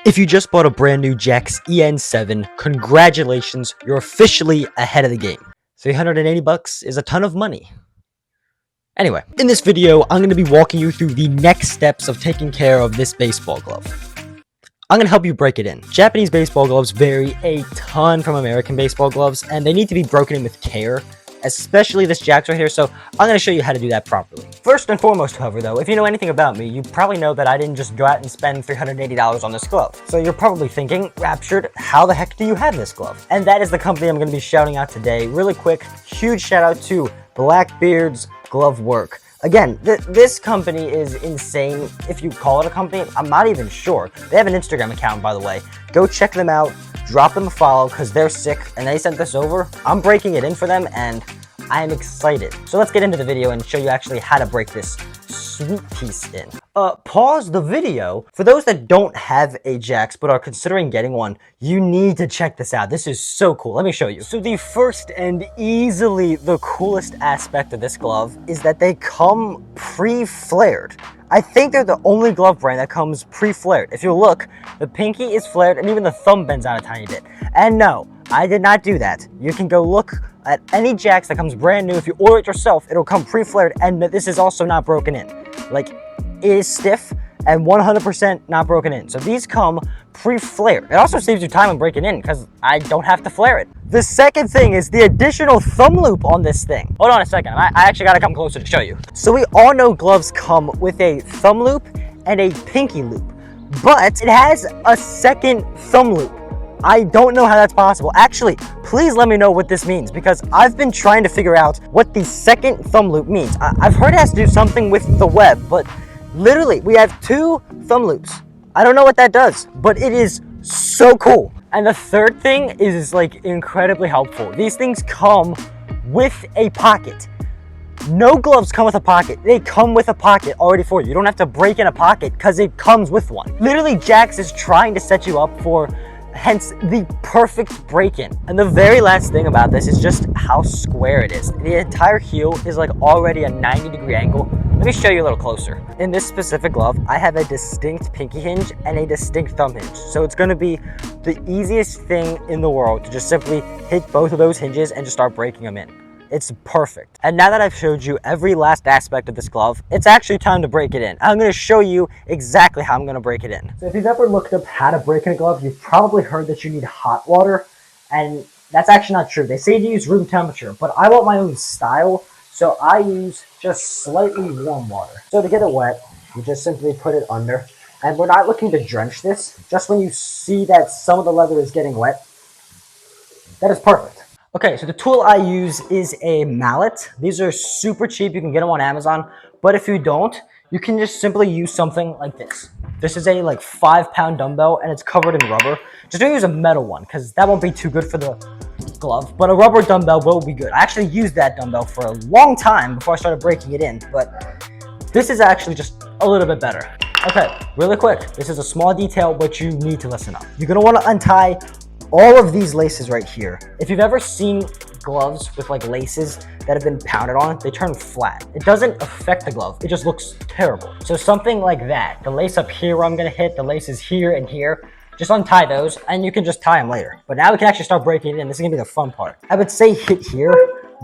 If you just bought a brand new Jax EN7, congratulations, you're officially ahead of the game. 380 bucks is a ton of money. Anyway, in this video, I'm going to be walking you through the next steps of taking care of this baseball glove. I'm going to help you break it in. Japanese baseball gloves vary a ton from American baseball gloves, and they need to be broken in with care, especially this Jax right here, so I'm going to show you how to do that properly. First and foremost, however, though, if you know anything about me, you probably know that I didn't just go out and spend $380 on this glove. So you're probably thinking, Raptured, how the heck do you have this glove? And that is the company I'm going to be shouting out today. Really quick, huge shout out to Blackbeard's Glove Work. Again, this company is insane. If you call it a company, I'm not even sure. They have an Instagram account, by the way. Go check them out, drop them a follow, because they're sick, and they sent this over. I'm breaking it in for them, and I am excited. So let's get into the video and show you actually how to break this sweet piece in. Pause the video. For those that don't have a Jax but are considering getting one, you need to check this out. This is so cool. Let me show you. So the first and easily the coolest aspect of this glove is that they come pre-flared. I think they're the only glove brand that comes pre-flared. If you look, the pinky is flared and even the thumb bends out a tiny bit. And no, I did not do that. You can go look at any Jax that comes brand new. If you order it yourself, it'll come pre-flared, and this is also not broken in. Like, it is stiff and 100% not broken in. So these come pre-flared. It also saves you time on breaking in because I don't have to flare it. The second thing is the additional thumb loop on this thing. Hold on a second. I actually gotta come closer to show you. So we all know gloves come with a thumb loop and a pinky loop, but it has a second thumb loop. I don't know how that's possible. Actually, please let me know what this means, because I've been trying to figure out what the second thumb loop means. I've heard it has to do something with the web, but literally we have two thumb loops. I don't know what that does, but it is so cool. And the third thing is like incredibly helpful. These things come with a pocket. No gloves come with a pocket. They come with a pocket already for you. You don't have to break in a pocket because it comes with one. Literally, Jax is trying to set you up for hence the perfect break-in. And the very last thing about this is just how square it is. The entire heel is like already a 90-degree angle. Let me show you a little closer. In this specific glove, I have a distinct pinky hinge and a distinct thumb hinge. So it's gonna be the easiest thing in the world to just simply hit both of those hinges and just start breaking them in. It's perfect. And now that I've showed you every last aspect of this glove, it's actually time to break it in. I'm going to show you exactly how I'm going to break it in. So if you've ever looked up how to break in a glove, you've probably heard that you need hot water, and that's actually not true. They say to use room temperature, but I want my own style, so I use just slightly warm water. So to get it wet, you just simply put it under, and we're not looking to drench this. Just when you see that some of the leather is getting wet, that is perfect. Okay, so the tool I use is a mallet. These are super cheap. You can get them on Amazon. But if you don't, you can just simply use something like this. This is a like 5-pound dumbbell and it's covered in rubber. Just don't use a metal one because that won't be too good for the glove. But a rubber dumbbell will be good. I actually used that dumbbell for a long time before I started breaking it in. But this is actually just a little bit better. Okay, really quick. This is a small detail, but you need to listen up. You're going to want to untie all of these laces right here. If you've ever seen gloves with like laces that have been pounded on, they turn flat. It doesn't affect the glove, it just looks terrible. So something like that, the lace up here where I'm gonna hit, the laces here and here, just untie those and you can just tie them later. But now we can actually start breaking it in. This is gonna be the fun part. I would say hit here,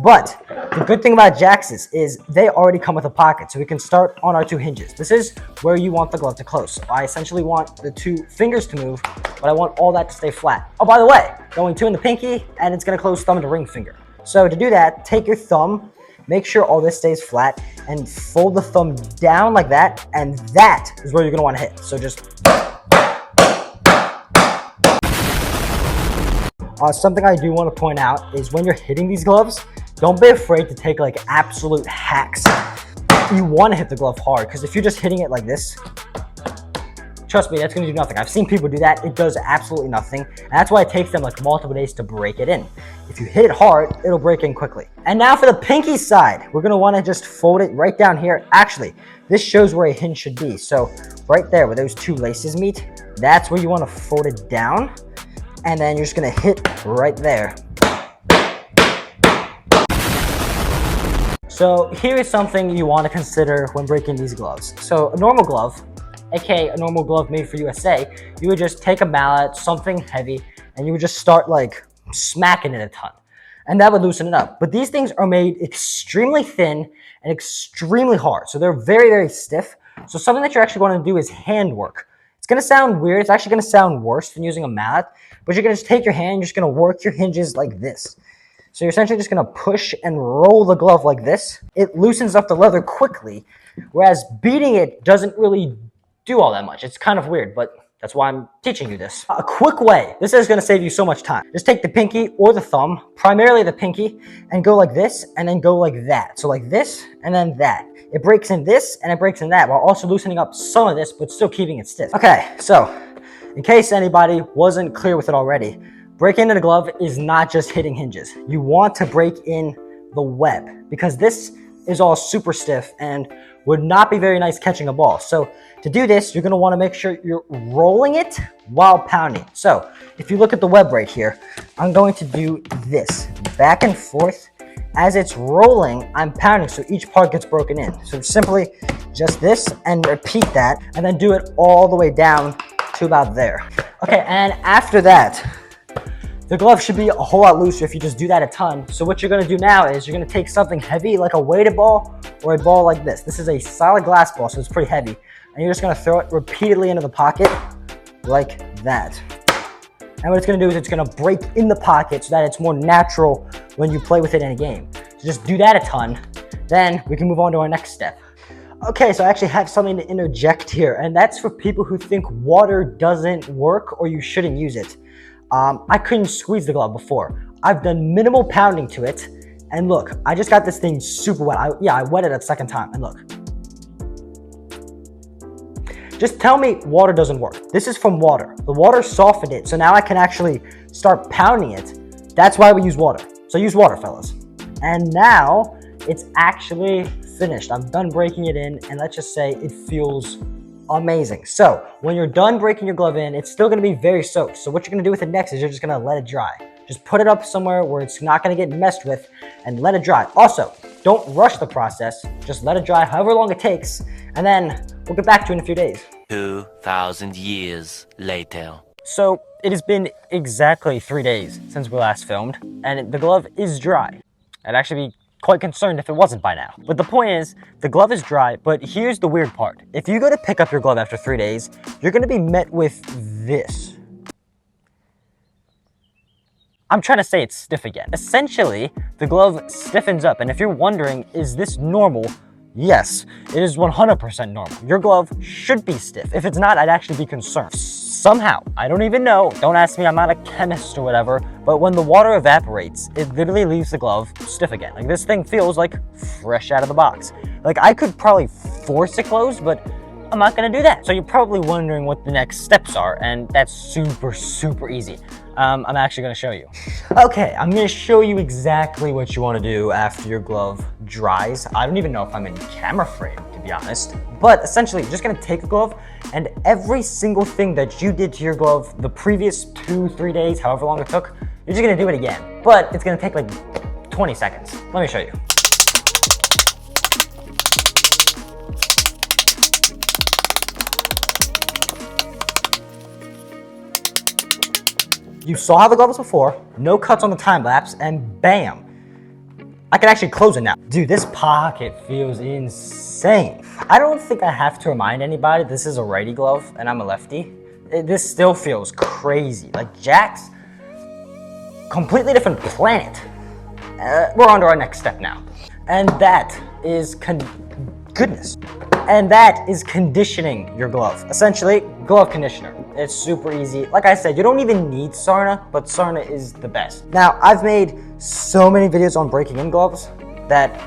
but the good thing about Jax's is they already come with a pocket, so we can start on our two hinges. This is where you want the glove to close. So I essentially want the two fingers to move, but I want all that to stay flat. Oh, by the way, going two in the pinky, and it's gonna close thumb to ring finger. So to do that, take your thumb, make sure all this stays flat, and fold the thumb down like that, and that is where you're gonna wanna hit. So just something I do want to point out is when you're hitting these gloves, don't be afraid to take like absolute hacks. You want to hit the glove hard, because if you're just hitting it like this, trust me, that's going to do nothing. I've seen people do that. It does absolutely nothing. And that's why it takes them like multiple days to break it in. If you hit it hard, it'll break in quickly. And now for the pinky side, we're going to want to just fold it right down here. Actually, this shows where a hinge should be. So right there where those two laces meet, that's where you want to fold it down. And then you're just gonna hit right there. So here is something you want to consider when breaking these gloves. So a normal glove aka a normal glove made for USA, you would just take a mallet, something heavy, and you would just start like smacking it a ton. And that would loosen it up. But these things are made extremely thin and extremely hard. So they're very, very stiff. So something that you're actually going to do is hand work. It's going to sound weird. It's actually going to sound worse than using a mallet. But you're going to just take your hand, you're just going to work your hinges like this. So you're essentially just going to push and roll the glove like this. It loosens up the leather quickly, whereas beating it doesn't really do all that much. It's kind of weird, but that's why I'm teaching you this. A quick way, this is gonna save you so much time. Just take the pinky or the thumb, primarily the pinky, and go like this, and then go like that. So like this, and then that. It breaks in this, and it breaks in that, while also loosening up some of this, but still keeping it stiff. Okay, so, in case anybody wasn't clear with it already, breaking into the glove is not just hitting hinges. You want to break in the web, because this is all super stiff, and would not be very nice catching a ball. So to do this, you're going to want to make sure you're rolling it while pounding. So if you look at the web right here, I'm going to do this back and forth. As it's rolling, I'm pounding so each part gets broken in. So simply just this and repeat that, and then do it all the way down to about there. Okay, and after that, the glove should be a whole lot looser if you just do that a ton. So what you're gonna do now is you're gonna take something heavy like a weighted ball or a ball like this. This is a solid glass ball, so it's pretty heavy. And you're just gonna throw it repeatedly into the pocket like that. And what it's gonna do is it's gonna break in the pocket so that it's more natural when you play with it in a game. So just do that a ton, then we can move on to our next step. Okay, so I actually have something to interject here, and that's for people who think water doesn't work or you shouldn't use it. I couldn't squeeze the glove before. I've done minimal pounding to it, and look, I just got this thing super wet. I wet it a second time, and look. Just tell me water doesn't work. This is from water. The water softened it, so now I can actually start pounding it. That's why we use water. So use water, fellas. And now it's actually finished. I'm done breaking it in, and let's just say it feels amazing. So when you're done breaking your glove in, it's still going to be very soaked. So what you're going to do with it next is you're just going to let it dry. Just put it up somewhere where it's not going to get messed with and let it dry. Also, don't rush the process. Just let it dry however long it takes, and then we'll get back to you in a few days. 2,000 years later. So it has been exactly 3 days since we last filmed, and the glove is dry. I'd actually be quite concerned if it wasn't by now. But the point is, the glove is dry, but here's the weird part. If you go to pick up your glove after 3 days, you're gonna be met with this. I'm trying to say it's stiff again. Essentially, the glove stiffens up, and if you're wondering, is this normal? Yes, it is 100% normal. Your glove should be stiff. If it's not, I'd actually be concerned. Somehow, I don't even know, don't ask me, I'm not a chemist or whatever, but when the water evaporates, it literally leaves the glove stiff again. Like, this thing feels like fresh out of the box. Like, I could probably force it closed, but I'm not gonna do that. So you're probably wondering what the next steps are, and that's super, super easy. I'm actually gonna show you. Okay, I'm gonna show you exactly what you wanna do after your glove dries. I don't even know if I'm in camera frame, to be honest. But essentially, you're just gonna take a glove, and every single thing that you did to your glove the previous 2-3 days, however long it took, you're just gonna do it again. But it's gonna take like 20 seconds. Let me show you. You saw how the glove was before, no cuts on the time lapse, and bam. I can actually close it now. Dude, this pocket feels insane. I don't think I have to remind anybody this is a righty glove and I'm a lefty. This still feels crazy. Like, Jax, completely different planet. We're on to our next step now. And that is goodness. And that is conditioning your glove. Essentially, glove conditioner. It's super easy. Like I said, you don't even need Sarna, but Sarna is the best. Now, I've made so many videos on breaking in gloves that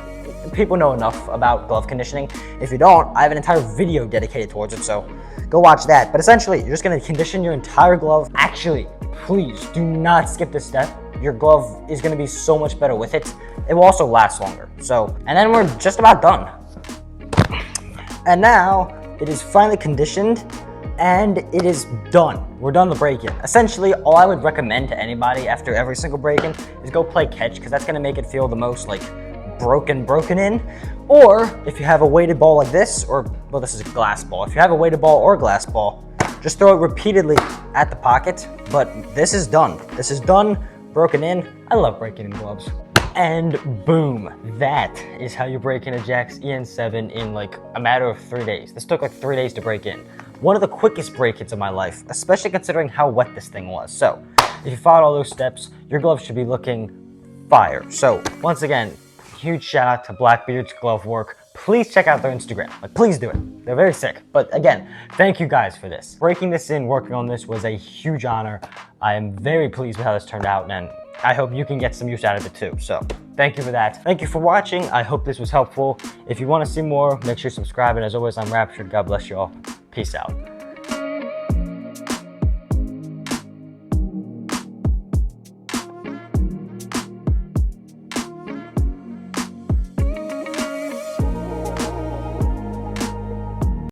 people know enough about glove conditioning. If you don't, I have an entire video dedicated towards it, so go watch that. But essentially, you're just gonna condition your entire glove. Actually, please do not skip this step. Your glove is gonna be so much better with it. It will also last longer. So, and then we're just about done. And now it is finally conditioned and it is done. We're done the break-in. Essentially, all I would recommend to anybody after every single break-in is go play catch, because that's gonna make it feel the most like broken in. Or if you have a weighted ball like this, or, well, this is a glass ball. If you have a weighted ball or glass ball, just throw it repeatedly at the pocket. But this is done. This is done, broken in. I love breaking in gloves. And boom, that is how you break in a Jax EN7 in like a matter of 3 days. This took like 3 days to break in. One of the quickest break-ins of my life, especially considering how wet this thing was. So if you followed all those steps, your gloves should be looking fire. So once again, huge shout out to Blackbeard's Glove Work. Please check out their Instagram. Like, please do it. They're very sick. But again, thank you guys for this. Breaking this in, working on this was a huge honor. I am very pleased with how this turned out, and I hope you can get some use out of it too. So thank you for that. Thank you for watching. I hope this was helpful. If you want to see more, make sure you subscribe. And as always, I'm Raptured. God bless you all. Peace out.